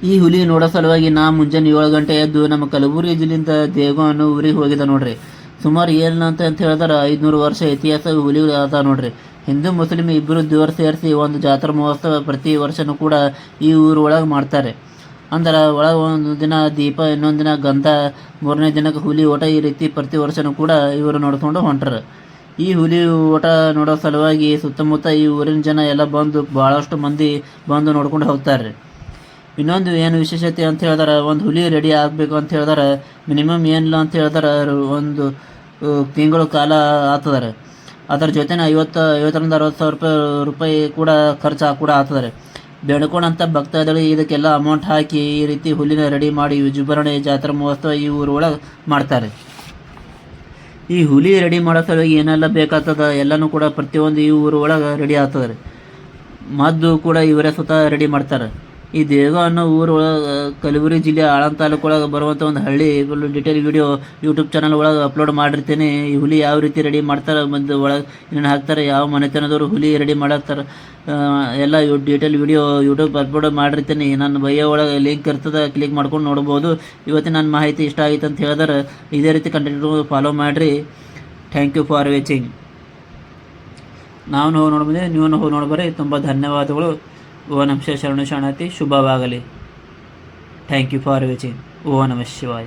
ಈ ಹುಲಿ ನೋಡೋ ಸಲುವಾಗಿ ನಾ ಮುಂಜಾನೆ 7 ಗಂಟೆ ಎದ್ದು ನಮ್ಮ ಕಲಬುರಗಿ ಜಿಲ್ಲೆಯಿಂದ ದೇಗೋ ಅನ್ನೋ ಊರಿಗೆ ಹೋಗಿದ್ದ ನೋಡ್ರಿ. ಸುಮಾರು ಏನಂತ ಹೇಳಿದ್ರೆ 500 ವರ್ಷ ಇತಿಹಾಸ ಹುಲಿಗಳು ಅದ ನೋಡ್ರಿ. ಹಿಂದೂ ಮುಸ್ಲಿಂ ಇಬ್ಬರು ದೇವರು ಸೇರಿಸಿ ಒಂದು ಜಾತ್ರಾ ಮಹೋತ್ಸವ ಪ್ರತಿ ವರ್ಷನೂ ಕೂಡ ಈ ಊರು ಒಳಗೆ ಮಾಡ್ತಾರೆ. ಅಂದ್ರೆ ಒಳಗೆ ಒಂದು ದಿನ ದೀಪ, ಇನ್ನೊಂದು ದಿನ ಗಂಧ, 3ನೇ ದಿನಕ್ಕೆ ಹುಲಿ ಓಟ. ಈ ರೀತಿ ಪ್ರತಿ ವರ್ಷನೂ ಕೂಡ ಇವರು ನೋಡ್ಕೊಂಡು ಹೊಂಟ್ರು. ಈ ಹುಲಿ ಓಟ ನೋಡೋ ಸಲುವಾಗಿ ಸುತ್ತಮುತ್ತ ಈ ಊರಿನ ಜನ ಎಲ್ಲ ಬಂದು ಭಾಳಷ್ಟು ಮಂದಿ ಬಂದು ನೋಡ್ಕೊಂಡು ಹೋಗ್ತಾರೆ. ಇನ್ನೊಂದು ಏನು ವಿಶೇಷತೆ ಅಂತ ಹೇಳಿದ್ರೆ, ಒಂದು ಹುಲಿ ರೆಡಿ ಆಗಬೇಕು ಅಂತ ಹೇಳಿದ್ರೆ ಮಿನಿಮಮ್ ಏನಿಲ್ಲ ಅಂತ ಹೇಳಿದ್ರೆ ಒಂದು ತಿಂಗಳು ಕಾಲ ಆಗ್ತದಾರೆ. ಅದರ ಜೊತೆನೇ 50ರಿಂದ 60 ರೂಪಾಯಿ ಕೂಡ ಖರ್ಚು ಕೂಡ ಆಗ್ತದೆ. ಬೇಡ್ಕೊಂಡಂಥ ಭಕ್ತಾದಿಗಳು ಇದಕ್ಕೆಲ್ಲ ಅಮೌಂಟ್ ಹಾಕಿ ಈ ರೀತಿ ಹುಲಿನ ರೆಡಿ ಮಾಡಿ ವಿಜೃಂಭಣೆ ಜಾತ್ರಾ ಮಹೋತ್ಸವ ಈ ಊರು ಒಳಗೆ ಮಾಡ್ತಾರೆ. ಈ ಹುಲಿ ರೆಡಿ ಮಾಡೋ ಸಲುವಾಗಿ ಏನೆಲ್ಲ ಬೇಕಾಗ್ತದೆ ಎಲ್ಲನೂ ಕೂಡ ಪ್ರತಿಯೊಂದು ಈ ಊರು ಒಳಗೆ ರೆಡಿ ಆಗ್ತದೆ. ಮದ್ದು ಕೂಡ ಇವರೇ ಸ್ವತಃ ರೆಡಿ ಮಾಡ್ತಾರೆ. ಈ ದೇಗೋ ಅನ್ನೋ ಊರು ಒಳಗೆ ಕಲಬುರಗಿ ಜಿಲ್ಲೆ ಆಳಂದ ತಾಲೂಕು ಒಳಗೆ ಬರುವಂಥ ಒಂದು ಹಳ್ಳಿ full detail video YouTube channel ಒಳಗೆ ಅಪ್ಲೋಡ್ ಮಾಡಿರ್ತೀನಿ. ಈ ಹುಲಿ ಯಾವ ರೀತಿ ರೆಡಿ ಮಾಡ್ತಾರೆ, ಮತ್ತು ಒಳಗೆ ಏನೇನು ಹಾಕ್ತಾರೆ, ಯಾವ ಮನೆತನದವರು ಹುಲಿ ರೆಡಿ ಮಾಡತ್ತಾರೆ, ಎಲ್ಲ ಡೀಟೇಲ್ ವಿಡಿಯೋ ಯೂಟ್ಯೂಬ್ ಅಪ್ಲೋಡ್ ಮಾಡಿರ್ತೀನಿ. ನನ್ನ ಬಯ್ಯೋ ಒಳಗೆ ಲಿಂಕ್ ಇರ್ತದೆ, ಕ್ಲಿಕ್ ಮಾಡ್ಕೊಂಡು ನೋಡ್ಬೋದು. ಇವತ್ತಿನ ನನ್ನ ಮಾಹಿತಿ ಇಷ್ಟ ಆಯಿತು ಅಂತ ಹೇಳಿದ್ರೆ ಇದೇ ರೀತಿ ಕಂಟೆಂಟ್ ಫಾಲೋ ಮಾಡಿರಿ. Thank you for watching. ನಾವು ನೋಡ್ಬೋದು, ನೀವು ನೋಡ್ಬರ್ರಿ. ತುಂಬ ಧನ್ಯವಾದಗಳು. ಓ ನಮಃ ಶರಣು ಶರಣಾರ್ಥಿ. ಶುಭವಾಗಲಿ. Thank you for watching. ಓ ನಮಃ ಶಿವಾಯ.